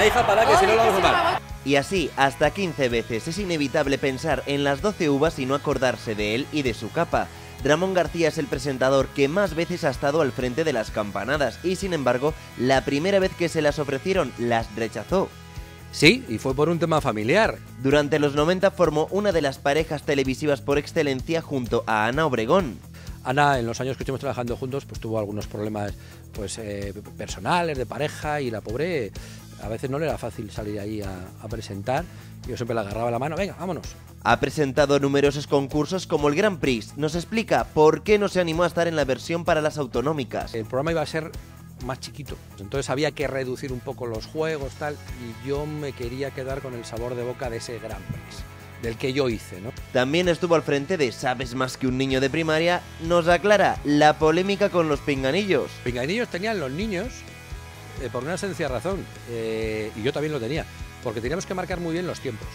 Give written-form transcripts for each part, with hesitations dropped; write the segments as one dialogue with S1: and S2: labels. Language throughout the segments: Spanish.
S1: hija, para que si no lo vamos a mal.
S2: Y así, hasta 15 veces. Es inevitable pensar en las 12 uvas y no acordarse de él y de su capa. Ramón García es el presentador que más veces ha estado al frente de las campanadas y, sin embargo, la primera vez que se las ofrecieron, las rechazó.
S1: Sí, y fue por un tema familiar.
S2: Durante los 90 formó una de las parejas televisivas por excelencia junto a Ana Obregón.
S1: Ana, en los años que estuvimos trabajando juntos, pues tuvo algunos problemas personales, de pareja, y la pobre a veces no le era fácil salir ahí a presentar. Yo siempre le agarraba la mano, venga, vámonos.
S2: Ha presentado numerosos concursos como el Grand Prix. Nos explica por qué no se animó a estar en la versión para las autonómicas.
S1: El programa iba a ser más chiquito, entonces había que reducir un poco los juegos, tal, y yo me quería quedar con el sabor de boca de ese Grand Prix, del que yo hice, ¿no?
S2: También estuvo al frente de Sabes más que un niño de primaria. Nos aclara la polémica con los pinganillos.
S1: Pinganillos tenían los niños por una sencilla razón, y yo también lo tenía, porque teníamos que marcar muy bien los tiempos.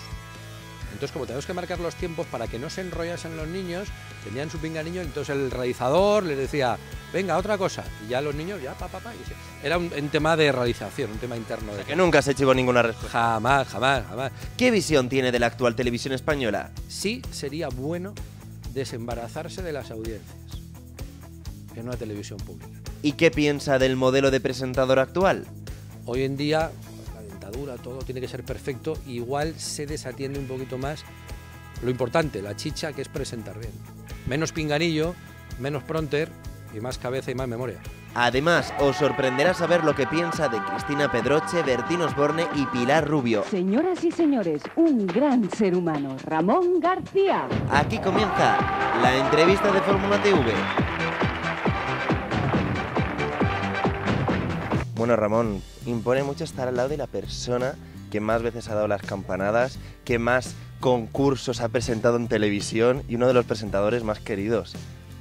S1: Entonces, como tenemos que marcar los tiempos para que no se enrollasen los niños, tenían su pinganillo, entonces el realizador les decía, venga, otra cosa, y ya los niños, ya, y sí. Era un tema de realización, un tema interno.
S2: Que nunca se chivó ninguna respuesta.
S1: Jamás.
S2: ¿Qué visión tiene de la actual televisión española?
S1: Sí sería bueno desembarazarse de las audiencias en una televisión pública.
S2: ¿Y qué piensa del modelo de presentador actual?
S1: Hoy en día todo tiene que ser perfecto, igual se desatiende un poquito más lo importante, la chicha, que es presentar bien. Menos pinganillo, menos pronter y más cabeza y más memoria.
S2: Además, os sorprenderá saber lo que piensa de Cristina Pedroche, Bertín Osborne y Pilar Rubio.
S3: Señoras y señores, un gran ser humano, Ramón García.
S2: Aquí comienza la entrevista de Fórmula TV. Bueno, Ramón, impone mucho estar al lado de la persona que más veces ha dado las campanadas, que más concursos ha presentado en televisión y uno de los presentadores más queridos.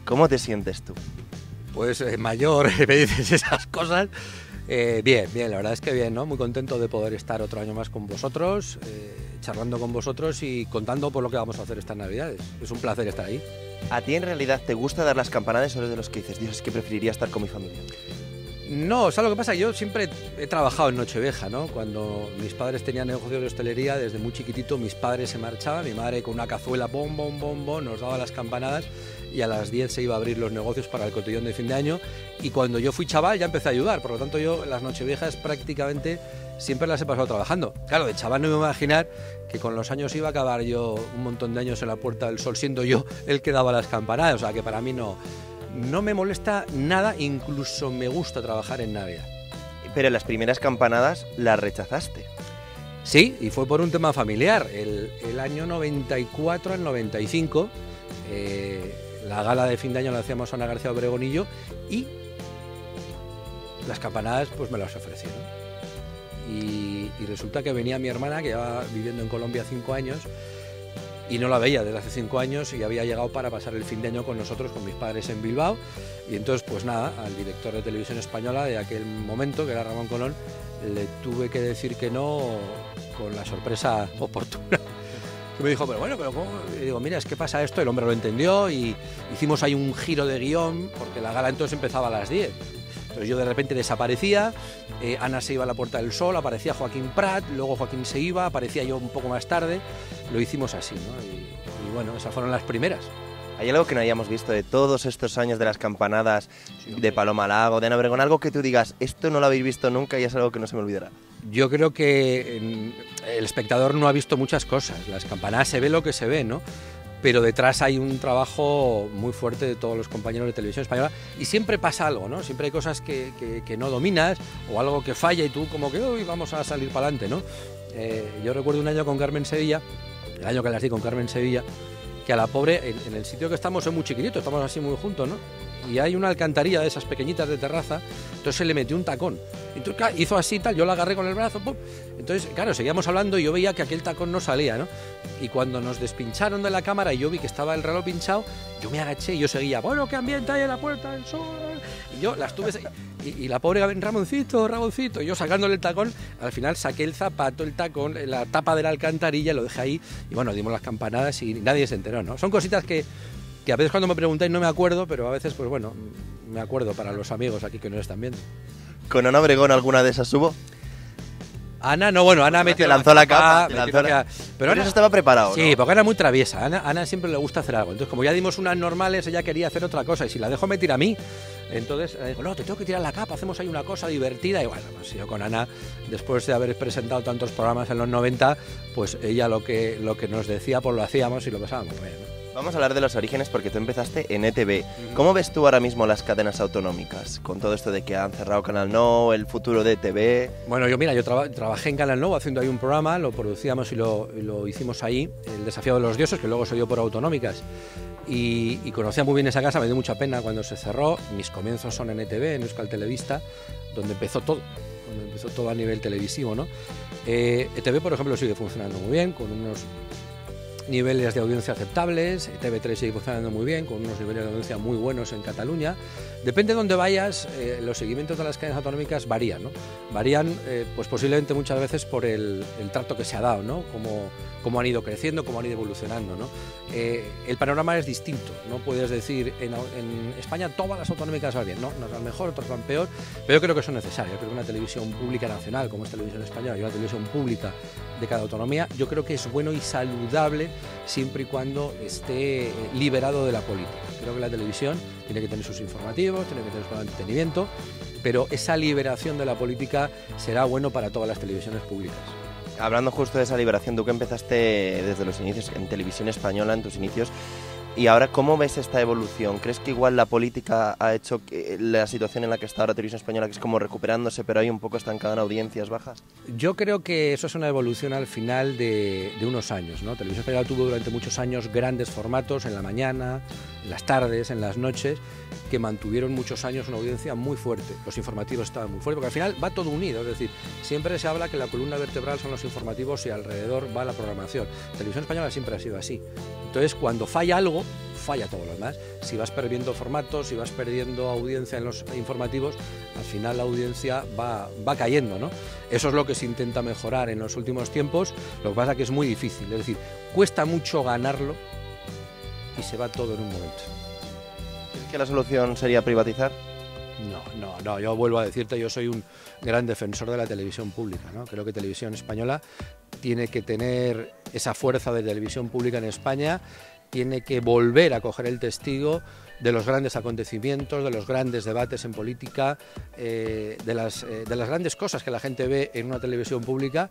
S2: ¿Cómo te sientes tú?
S1: Pues mayor, me dices esas cosas. Bien, la verdad es que bien, ¿no? Muy contento de poder estar otro año más con vosotros, charlando con vosotros y contando por lo que vamos a hacer estas Navidades. Es un placer estar ahí.
S2: ¿A ti en realidad te gusta dar las campanadas o eres de los que dices, Dios, es que preferiría estar con mi familia?
S1: No, ¿sabes lo que pasa? Yo siempre he trabajado en Nochevieja, ¿no? Cuando mis padres tenían negocios de hostelería, desde muy chiquitito mis padres se marchaban, mi madre con una cazuela, bom, nos daba las campanadas y a las 10 se iba a abrir los negocios para el cotillón de fin de año, y cuando yo fui chaval ya empecé a ayudar, por lo tanto yo las Nocheviejas prácticamente siempre las he pasado trabajando. Claro, de chaval no me iba a imaginar que con los años iba a acabar yo un montón de años en la Puerta del Sol siendo yo el que daba las campanadas, o sea que para mí no me molesta nada, incluso me gusta trabajar en Navidad.
S2: Pero las primeras campanadas las rechazaste.
S1: Sí, y fue por un tema familiar. El año 94 al 95, la gala de fin de año la hacíamos Ana García Obregón y yo, y las campanadas pues me las ofrecieron. Y resulta que venía mi hermana, que llevaba viviendo en Colombia 5 años, y no la veía desde hace 5 años y había llegado para pasar el fin de año con nosotros, con mis padres en Bilbao. Y entonces, pues nada, al director de Televisión Española de aquel momento, que era Ramón Colón, le tuve que decir que no con la sorpresa oportuna. Que me dijo, pero ¿cómo? Y digo, mira, es que pasa esto, el hombre lo entendió y hicimos ahí un giro de guión, porque la gala entonces empezaba a las 10. Entonces yo de repente desaparecía, Ana se iba a la Puerta del Sol, aparecía Joaquín Prat, luego Joaquín se iba, aparecía yo un poco más tarde, lo hicimos así, ¿no? Y bueno, esas fueron las primeras.
S2: ¿Hay algo que no hayamos visto de todos estos años de las campanadas, de Paloma Lago, de Ana Obregón, algo que tú digas, esto no lo habéis visto nunca y es algo que no se me olvidará?
S1: Yo creo que el espectador no ha visto muchas cosas, las campanadas se ve lo que se ve, ¿no? Pero detrás hay un trabajo muy fuerte de todos los compañeros de Televisión Española y siempre pasa algo, ¿no? Siempre hay cosas que no dominas o algo que falla y tú como que uy, vamos a salir para adelante, ¿no? Yo recuerdo un año con Carmen Sevilla, el año que las di con Carmen Sevilla, que a la pobre, en el sitio que estamos es muy chiquitito, estamos así muy juntos, ¿no? Y hay una alcantarilla de esas pequeñitas de terraza, entonces se le metió un tacón. Entonces, claro, hizo así tal, yo la agarré con el brazo, ¡pum! Entonces, claro, seguíamos hablando y yo veía que aquel tacón no salía, ¿no? Y cuando nos despincharon de la cámara y yo vi que estaba el reloj pinchado, yo me agaché y yo seguía, bueno, ¿qué ambiente hay en la Puerta del Sol? Y yo las tuve... Y la pobre Ramoncito, y yo sacándole el tacón, al final saqué el zapato, el tacón, la tapa de la alcantarilla, lo dejé ahí y bueno, dimos las campanadas y nadie se enteró, ¿no? Son cositas que a veces cuando me preguntáis no me acuerdo, pero a veces, pues bueno, me acuerdo para los amigos aquí que nos están viendo.
S2: ¿Con Ana Obregón alguna de esas hubo?
S1: Ana, no, bueno, Ana ha metido
S2: te lanzó la capa,
S1: pero
S2: Ana, eso estaba preparado,
S1: sí,
S2: ¿no?
S1: porque Ana es muy traviesa. Ana siempre le gusta hacer algo. Entonces, como ya dimos unas normales, ella quería hacer otra cosa. Y si la dejo, me tira a mí. Entonces, digo, no, te tengo que tirar la capa, hacemos ahí una cosa divertida. Y bueno, pues yo con Ana, después de haber presentado tantos programas en los 90, pues ella lo que nos decía, pues lo hacíamos y lo pasábamos bien, ¿no?
S2: Vamos a hablar de los orígenes porque tú empezaste en ETV. ¿Cómo ves tú ahora mismo las cadenas autonómicas? Con todo esto de que han cerrado Canal No, el futuro de ETV...
S1: Bueno, yo trabajé en Canal No haciendo ahí un programa, lo producíamos y lo hicimos ahí, El Desafío de los Dioses, que luego se dio por Autonómicas. Y conocía muy bien esa casa, me dio mucha pena cuando se cerró. Mis comienzos son en ETV, en Euskal Telebista, donde empezó todo a nivel televisivo, ¿no? ETV, por ejemplo, sigue funcionando muy bien, con unos niveles de audiencia aceptables. TV3 sigue funcionando muy bien, con unos niveles de audiencia muy buenos en Cataluña. Depende de dónde vayas, los seguimientos de las cadenas autonómicas varían, ¿no? Varían, pues posiblemente muchas veces por el trato que se ha dado, ¿no? Cómo han ido creciendo, cómo han ido evolucionando, ¿no? El panorama es distinto, no puedes decir en España todas las autonómicas van bien, no, unas van mejor, otras van peor, pero yo creo que son necesarias. Yo creo que una televisión pública nacional, como es Televisión Española, y una televisión pública de cada autonomía, yo creo que es bueno y saludable siempre y cuando esté liberado de la política. Creo que la televisión tiene que tener sus informativos, tiene que tener su entretenimiento, pero esa liberación de la política será bueno para todas las televisiones públicas.
S2: Hablando justo de esa liberación, tú que empezaste desde los inicios en Televisión Española, en tus inicios, y ahora, ¿cómo ves esta evolución? ¿Crees que igual la política ha hecho que la situación en la que está ahora Televisión Española, que es como recuperándose, pero hay un poco estancada en audiencias bajas?
S1: Yo creo que eso es una evolución al final de unos años, ¿no? Televisión Española tuvo durante muchos años grandes formatos en la mañana, en las tardes, en las noches, que mantuvieron muchos años una audiencia muy fuerte. Los informativos estaban muy fuertes, porque al final va todo unido, es decir, siempre se habla que la columna vertebral son los informativos y alrededor va la programación. Televisión Española siempre ha sido así. Entonces, cuando falla algo, falla todo lo demás. Si vas perdiendo formatos, si vas perdiendo audiencia en los informativos, al final la audiencia va cayendo, ¿no? Eso es lo que se intenta mejorar en los últimos tiempos. Lo que pasa es que es muy difícil, es decir, cuesta mucho ganarlo y se va todo en un momento.
S2: ¿Crees que la solución sería privatizar?
S1: No, yo vuelvo a decirte, yo soy un gran defensor de la televisión pública, ¿no? Creo que Televisión Española tiene que tener esa fuerza de televisión pública en España, tiene que volver a coger el testigo de los grandes acontecimientos, de los grandes debates en política, de las grandes cosas que la gente ve en una televisión pública.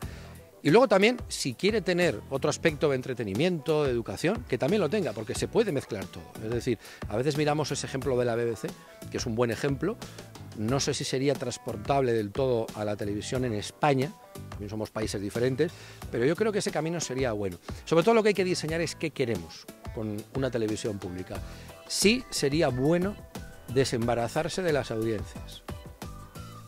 S1: Y luego también, si quiere tener otro aspecto de entretenimiento, de educación, que también lo tenga, porque se puede mezclar todo. Es decir, a veces miramos ese ejemplo de la BBC, que es un buen ejemplo. No sé si sería transportable del todo a la televisión en España, también somos países diferentes, pero yo creo que ese camino sería bueno. Sobre todo lo que hay que diseñar es qué queremos con una televisión pública. Sí sería bueno desembarazarse de las audiencias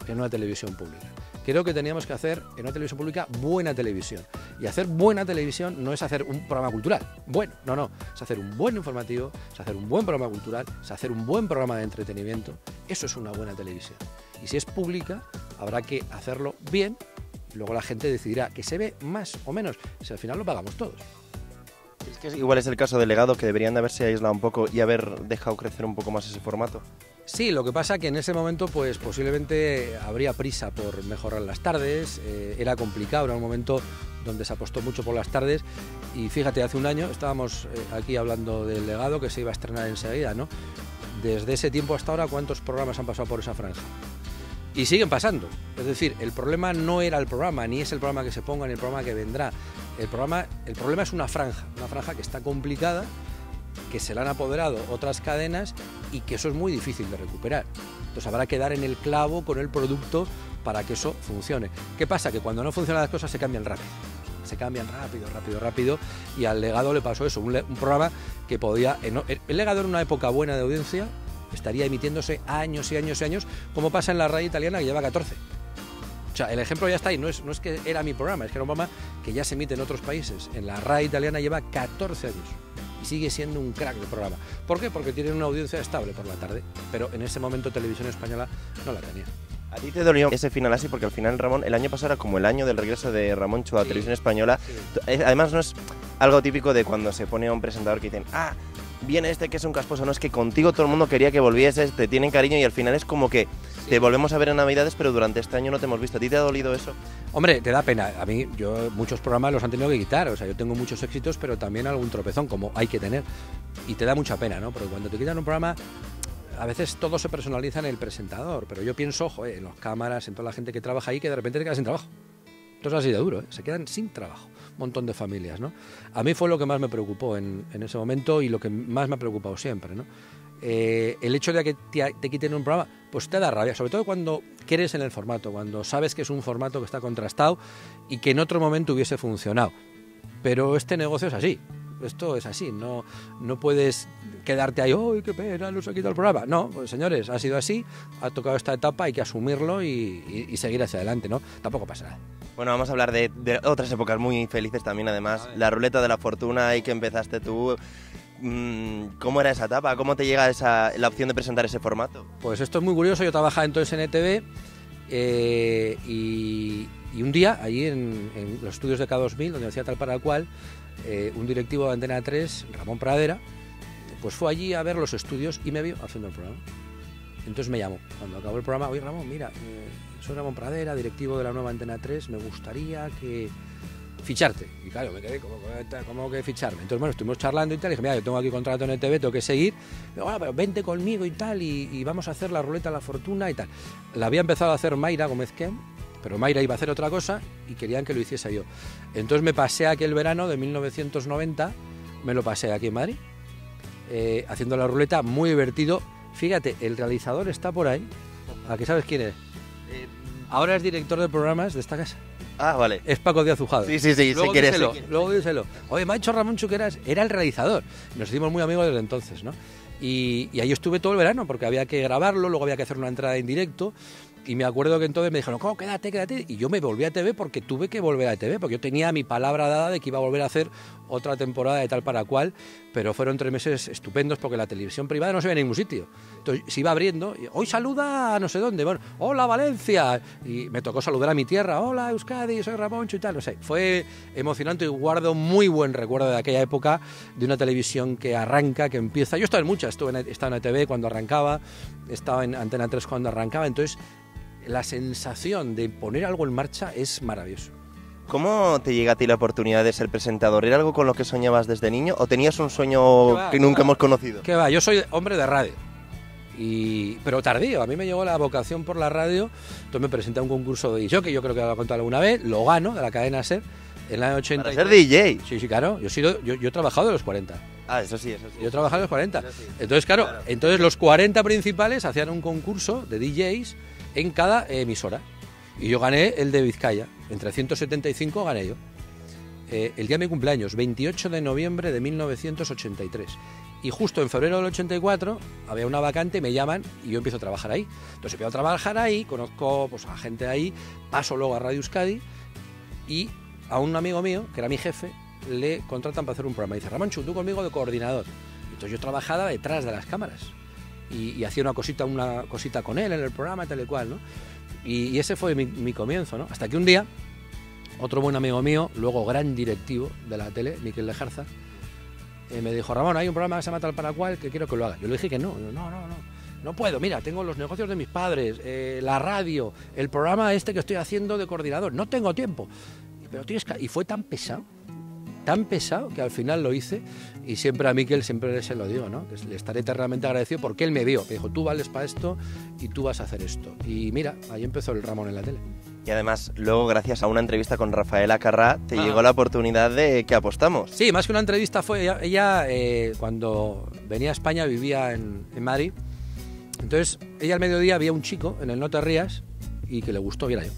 S1: en una televisión pública. Creo que teníamos que hacer en una televisión pública buena televisión. Y hacer buena televisión no es hacer un programa cultural. Bueno, no. Es hacer un buen informativo, es hacer un buen programa cultural, es hacer un buen programa de entretenimiento. Eso es una buena televisión. Y si es pública, habrá que hacerlo bien y luego la gente decidirá que se ve más o menos. Si al final lo pagamos todos.
S2: Es que igual es el caso del Legado, que deberían de haberse aislado un poco y haber dejado crecer un poco más ese formato.
S1: Sí, lo que pasa que en ese momento pues posiblemente habría prisa por mejorar las tardes, era complicado, era un momento donde se apostó mucho por las tardes y fíjate, hace un año estábamos aquí hablando del Legado que se iba a estrenar enseguida, ¿no? Desde ese tiempo hasta ahora, ¿cuántos programas han pasado por esa franja? Y siguen pasando, es decir, el problema no era el programa, ni es el programa que se ponga, ni el programa que vendrá. El problema es una franja que está complicada, que se la han apoderado otras cadenas y que eso es muy difícil de recuperar. Entonces habrá que dar en el clavo con el producto para que eso funcione. ¿Qué pasa? Que cuando no funcionan las cosas se cambian rápido. Se cambian rápido y al Legado le pasó eso, un programa que podía... El Legado en una época buena de audiencia estaría emitiéndose años y años y años, como pasa en la RAI italiana que lleva 14. O sea, el ejemplo ya está ahí, no es que era mi programa, es que era un programa que ya se emite en otros países. En la RAI italiana lleva 14 años y sigue siendo un crack de programa. ¿Por qué? Porque tiene una audiencia estable por la tarde, pero en ese momento Televisión Española no la tenía.
S2: ¿A ti te dolió ese final así? Porque al final, Ramón, el año pasado era como el año del regreso de Ramón Chu a Televisión Española. Sí. Además, no es algo típico de cuando se pone a un presentador que dicen, viene este que es un casposo. No, es que contigo todo el mundo quería que volvieses, te tienen cariño y al final es como que Te volvemos a ver en Navidades, pero durante este año no te hemos visto. ¿A ti te ha dolido eso?
S1: Hombre, te da pena. A mí, muchos programas los han tenido que quitar. O sea, yo tengo muchos éxitos, pero también algún tropezón, como hay que tener. Y te da mucha pena, ¿no? Porque cuando te quitan un programa, a veces todo se personaliza en el presentador. Pero yo pienso, joder, en las cámaras, en toda la gente que trabaja ahí, que de repente te quedas sin trabajo. Entonces así de duro, ¿eh? Se quedan sin trabajo. Un montón de familias, ¿no? A mí fue lo que más me preocupó en ese momento y lo que más me ha preocupado siempre, ¿no? El hecho de que te quiten un programa, pues te da rabia, sobre todo cuando crees en el formato, cuando sabes que es un formato que está contrastado y que en otro momento hubiese funcionado. Pero este negocio es así, esto es así, no puedes quedarte ahí, ¡ay, qué pena, nos ha quitado el programa! No, pues señores, ha sido así, ha tocado esta etapa, hay que asumirlo y seguir hacia adelante, ¿no? Tampoco pasa nada.
S2: Bueno, vamos a hablar de otras épocas muy felices también, además. La ruleta de la fortuna, ahí que empezaste tú. ¿Cómo era esa etapa? ¿Cómo te llega la opción de presentar ese formato?
S1: Pues esto es muy curioso. Yo trabajaba entonces en ETV y un día, allí en los estudios de K2000, donde hacía Tal para Cual, un directivo de Antena 3, Ramón Pradera, pues fue allí a ver los estudios y me vio haciendo el programa. Entonces me llamó. Cuando acabó el programa, oye Ramón, mira, soy Ramón Pradera, directivo de la nueva Antena 3, me gustaría que ficharte. Y claro, me quedé como que ficharme. Entonces, bueno, estuvimos charlando y tal, y dije, mira, yo tengo aquí contrato en ETV, tengo que seguir. Digo, bueno, pero vente conmigo y tal, y vamos a hacer la ruleta de la fortuna y tal. La había empezado a hacer Mayra Gómez Ken, pero Mayra iba a hacer otra cosa y querían que lo hiciese yo. Entonces me pasé aquel verano de 1990, me lo pasé aquí en Madrid, haciendo la ruleta, muy divertido. Fíjate, el realizador está por ahí. ¿A qué sabes quién es? Ahora es director de programas de esta casa.
S2: Ah, vale.
S1: Es Paco Díaz Ujado.
S2: Sí,
S1: Luego díselo. Oye, me ha dicho Ramón Chuqueras, era el realizador. Nos hicimos muy amigos desde entonces, ¿no? Y ahí estuve todo el verano, porque había que grabarlo, luego había que hacer una entrada en directo. Y me acuerdo que entonces me dijeron, ¿cómo? Quédate. Y yo me volví a TV porque tuve que volver a TV, porque yo tenía mi palabra dada de que iba a volver a hacer otra temporada de Tal para Cual, pero fueron 3 meses estupendos porque la televisión privada no se ve en ningún sitio. Entonces se iba abriendo, y, hoy saluda a no sé dónde, bueno, hola Valencia, y me tocó saludar a mi tierra, hola Euskadi, soy Ramoncho y tal, no sé. Fue emocionante y guardo muy buen recuerdo de aquella época, de una televisión que arranca, que empieza. Yo estaba en muchas, estaba en ETV cuando arrancaba, estaba en Antena 3 cuando arrancaba, entonces la sensación de poner algo en marcha es maravilloso.
S2: ¿Cómo te llega a ti la oportunidad de ser presentador? ¿Era algo con lo que soñabas desde niño o tenías un sueño que nunca hemos conocido?
S1: ¿Qué va? Yo soy hombre de radio, pero tardío. A mí me llegó la vocación por la radio, entonces me presenté a un concurso de DJ, que yo creo que lo he contado alguna vez, lo gano, de la cadena SER, en el año 80.
S2: ¿Para ser DJ?
S1: Sí, claro. Yo he trabajado de los 40.
S2: Ah, eso sí.
S1: Yo he trabajado de los 40.
S2: Sí.
S1: Entonces, claro, entonces los 40 principales hacían un concurso de DJs en cada emisora. Y yo gané el de Vizcaya. Entre 175 gané yo. El día de mi cumpleaños, 28 de noviembre de 1983. Y justo en febrero del 84 había una vacante, me llaman y yo empiezo a trabajar ahí. Entonces empiezo a trabajar ahí, conozco pues, a gente ahí, paso luego a Radio Euskadi y a un amigo mío, que era mi jefe, le contratan para hacer un programa. Y dice, Ramoncho, tú conmigo de coordinador. Entonces yo trabajaba detrás de las cámaras y hacía una cosita con él en el programa, tal y cual, ¿no? Y ese fue mi comienzo, ¿no? Hasta que un día, otro buen amigo mío, luego gran directivo de la tele, Miquel Lejarza, me dijo, Ramón, hay un programa que se llama Tal para Cual que quiero que lo hagas. Yo le dije que no puedo, mira, tengo los negocios de mis padres, la radio, el programa este que estoy haciendo de coordinador, no tengo tiempo. Pero tienes que... Y fue tan pesado que al final lo hice y siempre a Miquel siempre se lo digo, ¿no? Que le estaré eternamente agradecido porque él me vio, me dijo, tú vales para esto y tú vas a hacer esto. Y mira, ahí empezó el Ramón en la tele.
S2: Y además, luego, gracias a una entrevista con Rafaela Carrá, te llegó la oportunidad de que apostamos.
S1: Sí, más que una entrevista fue ella cuando venía a España, vivía en Madrid. Entonces, ella al mediodía había un chico en el No Te Rías y que le gustó, y era yo.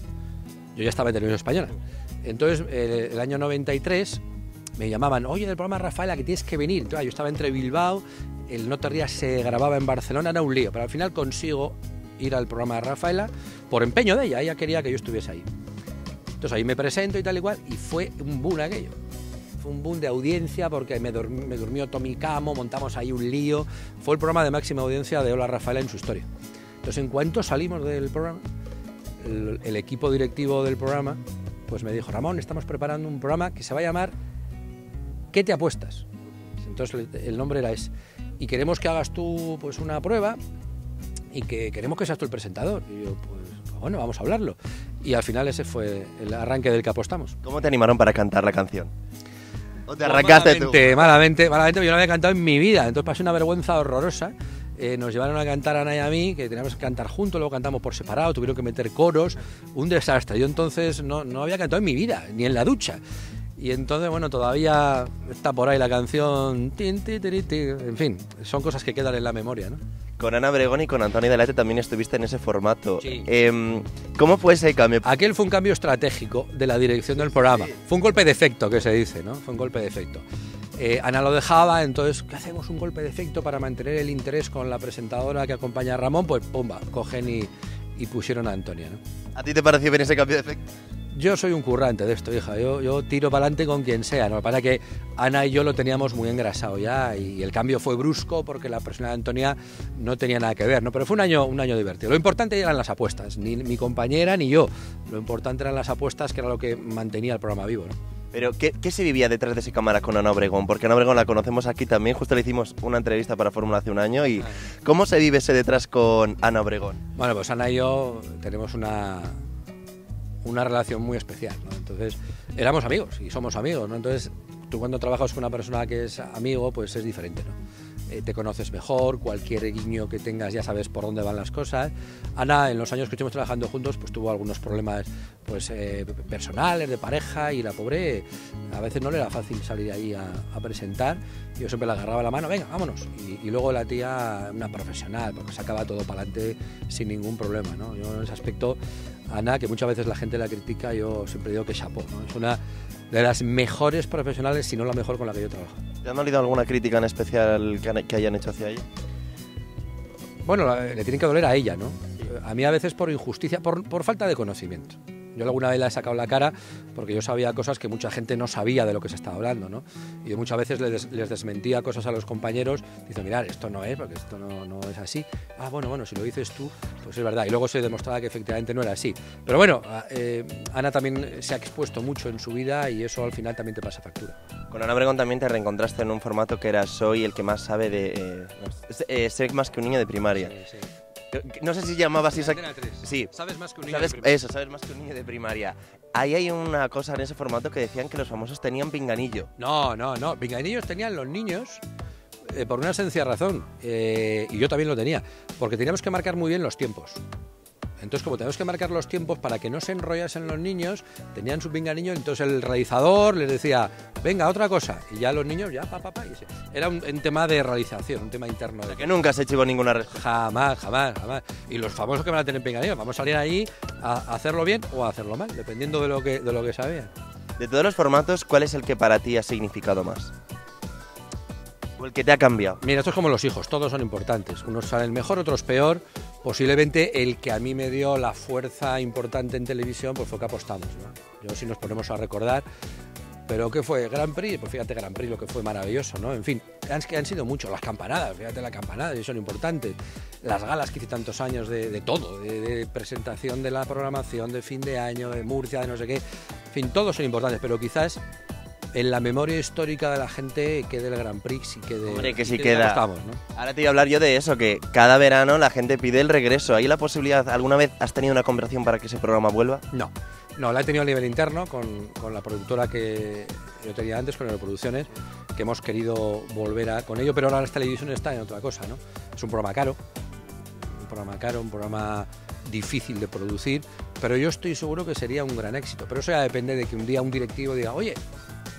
S1: Yo ya estaba en Televisión Española. Entonces, el año 93... me llamaban, oye, del programa Rafaela, que tienes que venir. Entonces, yo estaba entre Bilbao, el No Te Rías se grababa en Barcelona, era un lío, pero al final consigo ir al programa de Rafaela por empeño de ella quería que yo estuviese ahí. Entonces ahí me presento y tal y cual, y fue un boom aquello. Fue un boom de audiencia porque me durmió Tommy Camo, montamos ahí un lío. Fue el programa de máxima audiencia de Hola Rafaela en su historia. Entonces, en cuanto salimos del programa, el equipo directivo del programa pues me dijo, Ramón, estamos preparando un programa que se va a llamar ¿Qué te apuestas? Entonces el nombre era ese. Y queremos que hagas tú pues una prueba y que queremos que seas tú el presentador. Y yo, pues bueno, vamos a hablarlo. Y al final ese fue el arranque del que apostamos.
S2: ¿Cómo te animaron para cantar la canción? ¿O te arrancaste tú?
S1: Malamente, yo no había cantado en mi vida, entonces pasé una vergüenza horrorosa. Nos llevaron a cantar a Ana y a mí, que teníamos que cantar juntos, luego cantamos por separado, tuvieron que meter coros, un desastre. Yo entonces no había cantado en mi vida, ni en la ducha. Y entonces, bueno, todavía está por ahí la canción, en fin, son cosas que quedan en la memoria, ¿no?
S2: Con Ana Obregón y con Antonio Delate también estuviste en ese formato.
S1: Sí.
S2: ¿Cómo fue ese cambio?
S1: Aquel fue un cambio estratégico de la dirección del programa. Fue un golpe de efecto, que se dice, ¿no? Fue un golpe de efecto. Ana lo dejaba, entonces, ¿qué hacemos? Un golpe de efecto para mantener el interés con la presentadora que acompaña a Ramón, pues pumba, cogen y pusieron a Antonia, ¿no?
S2: ¿A ti te pareció bien ese cambio de efecto?
S1: Yo soy un currante de esto, hija. Yo tiro para adelante con quien sea. ¿No? Lo que pasa es que Ana y yo lo teníamos muy engrasado ya y el cambio fue brusco porque la persona de Antonia no tenía nada que ver, ¿no? Pero fue un año divertido. Lo importante eran las apuestas, ni mi compañera ni yo. Lo importante eran las apuestas, que era lo que mantenía el programa vivo, ¿no?
S2: Pero, ¿qué se vivía detrás de esa cámara con Ana Obregón? Porque Ana Obregón la conocemos aquí también, justo le hicimos una entrevista para Fórmula hace un año. Y ¿cómo se vive ese detrás con Ana Obregón?
S1: Bueno, pues Ana y yo tenemos una relación muy especial, ¿no? Entonces, éramos amigos y somos amigos, ¿no? Entonces, tú cuando trabajas con una persona que es amigo, pues es diferente, ¿no? Te conoces mejor, cualquier guiño que tengas ya sabes por dónde van las cosas. Ana, en los años que estuvimos trabajando juntos, pues tuvo algunos problemas pues personales, de pareja, y la pobre a veces no le era fácil salir ahí a presentar. Yo siempre le agarraba la mano, venga, vámonos. Y luego la tía, una profesional, porque sacaba todo para adelante sin ningún problema, ¿no? Yo en ese aspecto, Ana, que muchas veces la gente la critica, yo siempre digo que chapó, ¿no? Es una de las mejores profesionales, si no la mejor con la que yo trabajo.
S2: ¿Te han dolido alguna crítica en especial que hayan hecho hacia ella?
S1: Bueno, le tienen que doler a ella, ¿no? A mí a veces por injusticia, por falta de conocimiento. Yo alguna vez le he sacado la cara porque yo sabía cosas que mucha gente no sabía de lo que se estaba hablando, ¿no? Y yo muchas veces les desmentía cosas a los compañeros, diciendo, mirad, esto no es, porque esto no es así. Ah, bueno, si lo dices tú, pues es verdad. Y luego se demostraba que efectivamente no era así. Pero bueno, Ana también se ha expuesto mucho en su vida y eso al final también te pasa factura.
S2: Con Ana Obregón también te reencontraste en un formato que era Soy el que más sabe de... sé más que un niño de primaria.
S1: Sí.
S2: No sé si llamaba así...
S1: Sí. Sabes más que un niño
S2: ¿Sabes?
S1: de primaria.
S2: Eso, sabes más que un niño de primaria. Ahí hay una cosa en ese formato que decían que los famosos tenían pinganillo.
S1: No. Pinganillos tenían los niños por una sencilla razón. Y yo también lo tenía. Porque teníamos que marcar muy bien los tiempos. Entonces, como tenemos que marcar los tiempos para que no se enrollasen los niños, tenían su pinganillo, entonces el realizador les decía, venga, otra cosa. Y ya los niños, ya, y era un tema de realización, un tema interno.
S2: O sea, que nunca se chivó ninguna respuesta.
S1: Jamás. Y los famosos que van a tener pinganillo, vamos a salir ahí a hacerlo bien o a hacerlo mal, dependiendo de lo que sabían.
S2: De todos los formatos, ¿cuál es el que para ti ha significado más? ¿O el que te ha cambiado?
S1: Mira, esto es como los hijos, todos son importantes. Unos salen mejor, otros peor. Posiblemente el que a mí me dio la fuerza importante en televisión pues fue que apostamos, ¿no? Yo, si nos ponemos a recordar, pero ¿qué fue? Grand Prix, pues fíjate, Grand Prix lo que fue maravilloso, ¿no? En fin, han sido muchos. Las campanadas, fíjate, las campanadas, son importantes. Las galas que hice tantos años de todo, de presentación de la programación, de fin de año, de Murcia, de no sé qué. En fin, todos son importantes, pero quizás en la memoria histórica de la gente quede el Grand Prix y quede...
S2: Hombre, que sí queda.
S1: Apostamos, ¿no?
S2: Ahora te voy a hablar yo de eso, que cada verano la gente pide el regreso. ¿Hay la posibilidad, alguna vez has tenido una conversación para que ese programa vuelva?
S1: No, la he tenido a nivel interno con la productora que yo tenía antes, con Aeroproducciones, que hemos querido volver con ello, pero ahora las televisiones están en otra cosa, ¿no? Es un programa caro, un programa difícil de producir, pero yo estoy seguro que sería un gran éxito. Pero eso ya depende de que un día un directivo diga, oye,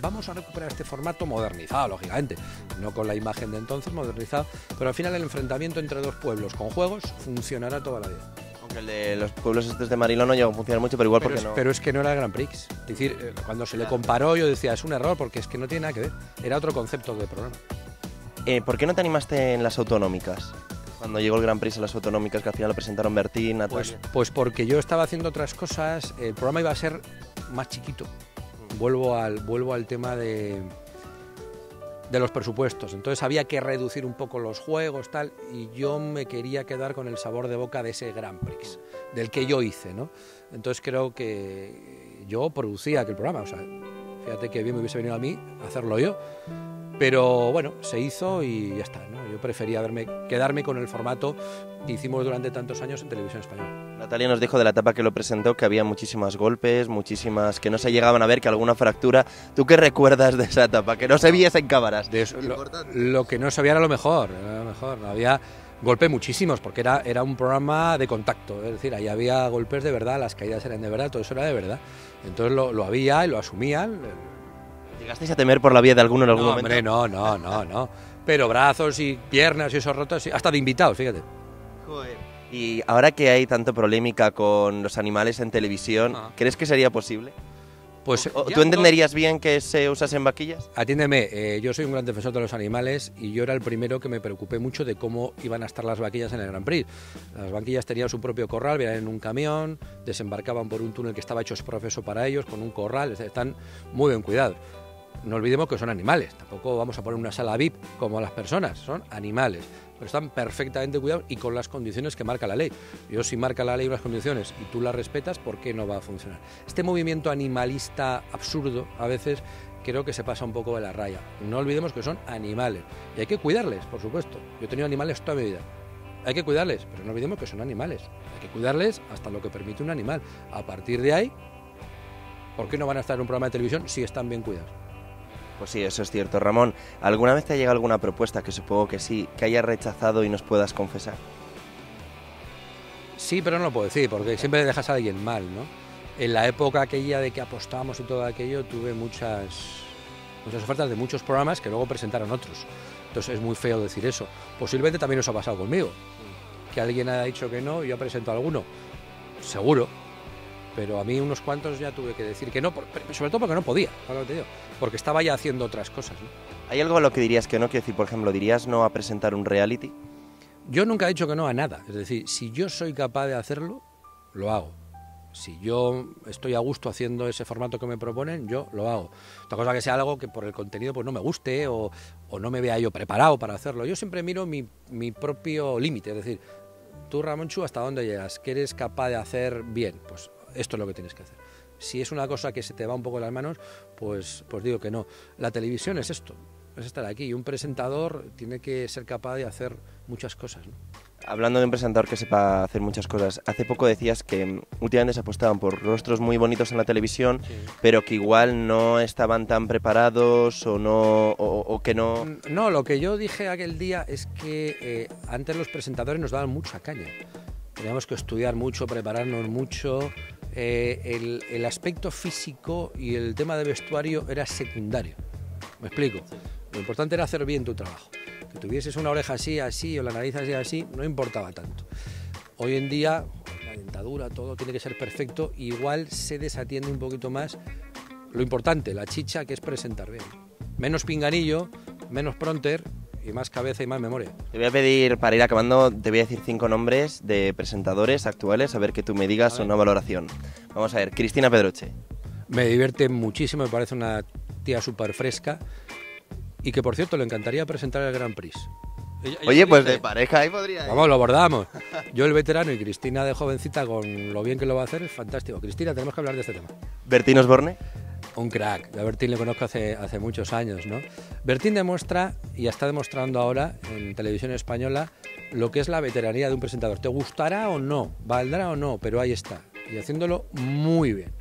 S1: vamos a recuperar este formato modernizado, lógicamente, no con la imagen de entonces, modernizado, pero al final el enfrentamiento entre dos pueblos con juegos funcionará toda la vida.
S2: Aunque el de los pueblos estos de Mariló no llegó a funcionar mucho, pero igual porque no...
S1: Pero es que no era el Grand Prix. Es decir, cuando se le comparó yo decía, es un error, porque es que no tiene nada que ver. Era otro concepto de programa.
S2: ¿Por qué no te animaste en las autonómicas? Cuando llegó el Grand Prix en las autonómicas, que al final lo presentaron Bertín, Natalia...
S1: Pues porque yo estaba haciendo otras cosas, el programa iba a ser más chiquito. Vuelvo al tema de los presupuestos. Entonces había que reducir un poco los juegos, tal, y yo me quería quedar con el sabor de boca de ese Grand Prix, del que yo hice, ¿no? Entonces creo que yo producía aquel programa, o sea, fíjate que bien me hubiese venido a mí hacerlo yo, Pero bueno, se hizo y ya está, ¿no? Yo prefería quedarme con el formato que hicimos durante tantos años en Televisión Española.
S2: Natalia nos dijo de la etapa que lo presentó que había muchísimos golpes, muchísimas que no se llegaban a ver, que alguna fractura. ¿Tú qué recuerdas de esa etapa? Que no se viese en cámaras.
S1: De eso, lo que no se veía era lo mejor, no había golpes muchísimos, porque era un programa de contacto, es decir, ahí había golpes de verdad, las caídas eran de verdad, todo eso era de verdad. Entonces lo había y lo asumían.
S2: ¿Llegasteis a temer por la vida de alguno en algún momento?
S1: Hombre, no. Pero brazos y piernas y esos rotos, hasta de invitados, fíjate.
S2: Joder. Y ahora que hay tanto polémica con los animales en televisión, ¿crees que sería posible?
S1: Pues,
S2: ¿Tú entenderías bien que se usasen vaquillas?
S1: Atiéndeme, yo soy un gran defensor de los animales y yo era el primero que me preocupé mucho de cómo iban a estar las vaquillas en el Grand Prix. Las vaquillas tenían su propio corral, venían en un camión, desembarcaban por un túnel que estaba hecho exprofeso para ellos, con un corral, están muy bien cuidados. No olvidemos que son animales, tampoco vamos a poner una sala VIP como las personas, son animales, pero están perfectamente cuidados y con las condiciones que marca la ley. Yo, si marca la ley unas condiciones y tú las respetas, ¿por qué no va a funcionar? Este movimiento animalista absurdo a veces creo que se pasa un poco de la raya. No olvidemos que son animales y hay que cuidarles, por supuesto. Yo he tenido animales toda mi vida. Hay que cuidarles, pero no olvidemos que son animales. Hay que cuidarles hasta lo que permite un animal. A partir de ahí, ¿por qué no van a estar en un programa de televisión si están bien cuidados?
S2: Pues sí, eso es cierto. Ramón, ¿alguna vez te ha llegado alguna propuesta, que supongo que sí, que hayas rechazado y nos puedas confesar?
S1: Sí, pero no lo puedo decir, porque siempre dejas a alguien mal, ¿no? En la época aquella de que apostábamos y todo aquello, tuve muchas ofertas de muchos programas que luego presentaron otros. Entonces es muy feo decir eso. Posiblemente también os ha pasado conmigo, que alguien haya dicho que no y yo presento alguno. Seguro. Pero a mí unos cuantos ya tuve que decir que no, sobre todo porque no podía, porque estaba ya haciendo otras cosas, ¿no?
S2: ¿Hay algo a lo que dirías que no? Quiero decir, por ejemplo, ¿dirías no a presentar un reality?
S1: Yo nunca he dicho que no a nada, es decir, si yo soy capaz de hacerlo, lo hago. Si yo estoy a gusto haciendo ese formato que me proponen, yo lo hago. Otra cosa que sea algo que por el contenido pues no me guste o no me vea yo preparado para hacerlo. Yo siempre miro mi propio límite, es decir, tú, Ramonchu, ¿hasta dónde llegas? ¿Qué eres capaz de hacer bien? Pues esto es lo que tienes que hacer. Si es una cosa que se te va un poco de las manos, pues digo que no. La televisión es esto, es estar aquí. Y un presentador tiene que ser capaz de hacer muchas cosas, ¿no?
S2: Hablando de un presentador que sepa hacer muchas cosas, hace poco decías que últimamente se apostaban por rostros muy bonitos en la televisión, sí, pero que igual no estaban tan preparados o que no...
S1: No, lo que yo dije aquel día es que antes los presentadores nos daban mucha caña. Teníamos que estudiar mucho, prepararnos mucho. El aspecto físico y el tema de vestuario era secundario. ¿Me explico? Sí. Lo importante era hacer bien tu trabajo. Que tuvieses una oreja así o la nariz así, no importaba tanto. Hoy en día, la dentadura, todo tiene que ser perfecto. Igual se desatiende un poquito más lo importante, la chicha, que es presentar bien. Menos pinganillo, menos pronter y más cabeza y más memoria.
S2: Te voy a pedir, para ir acabando, te voy a decir 5 nombres de presentadores actuales, a ver que tú me digas una valoración. Vamos a ver, Cristina Pedroche.
S1: Me divierte muchísimo, me parece una tía súper fresca y que, por cierto, le encantaría presentar el Grand Prix.
S2: Oye, pues de pareja ahí podría ir.
S1: Vamos, lo abordamos. Yo el veterano y Cristina de jovencita, con lo bien que lo va a hacer, es fantástico. Cristina, tenemos que hablar de este tema.
S2: ¿Bertín Osborne?
S1: Un crack. A Bertín le conozco hace muchos años, ¿no? Bertín demuestra, y está demostrando ahora en televisión española, lo que es la veteranía de un presentador. ¿Te gustará o no? ¿Valdrá o no? Pero ahí está. Y haciéndolo muy bien.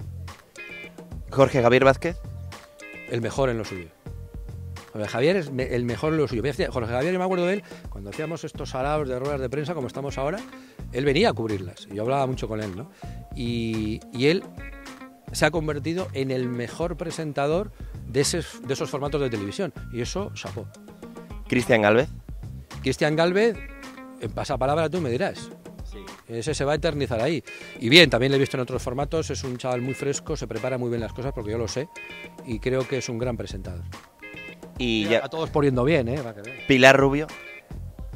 S2: ¿Jorge Javier Vázquez?
S1: El mejor en lo suyo. Jorge Javier es el mejor en lo suyo. Jorge Javier, yo me acuerdo de él, cuando hacíamos estos salados de ruedas de prensa, como estamos ahora, él venía a cubrirlas. Yo hablaba mucho con él, ¿no? Y él se ha convertido en el mejor presentador de esos formatos de televisión. Y eso, chapó.
S2: ¿Cristian Gálvez?
S1: Cristian Gálvez, en pasapalabra tú me dirás.
S2: Sí.
S1: Ese se va a eternizar ahí. Y bien, también lo he visto en otros formatos, es un chaval muy fresco, se prepara muy bien las cosas, porque yo lo sé, y creo que es un gran presentador.
S2: Y ya...
S1: A todos poniendo bien, ¿eh?
S2: ¿Pilar Rubio?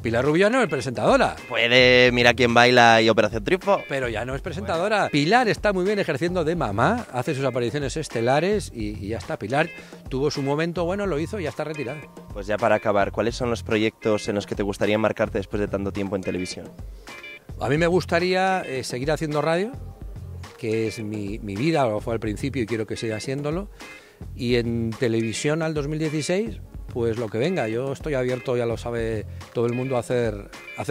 S1: Pilar Rubio no es presentadora.
S2: Puede Mira quién baila y Operación Triunfo.
S1: Pero ya no es presentadora. Bueno. Pilar está muy bien ejerciendo de mamá, hace sus apariciones estelares y ya está. Pilar tuvo su momento bueno, lo hizo y ya está retirada.
S2: Pues ya para acabar, ¿cuáles son los proyectos en los que te gustaría marcarte después de tanto tiempo en televisión?
S1: A mí me gustaría seguir haciendo radio, que es mi vida, lo fue al principio y quiero que siga siéndolo. Y en televisión al 2016 pues lo que venga. Yo estoy abierto, ya lo sabe todo el mundo, a hacer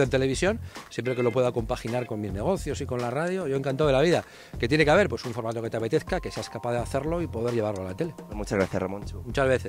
S1: televisión, siempre que lo pueda compaginar con mis negocios y con la radio. Yo encantado de la vida. ¿Qué tiene que haber? Pues un formato que te apetezca, que seas capaz de hacerlo y poder llevarlo a la tele.
S2: Muchas gracias, Ramón.
S1: Muchas veces.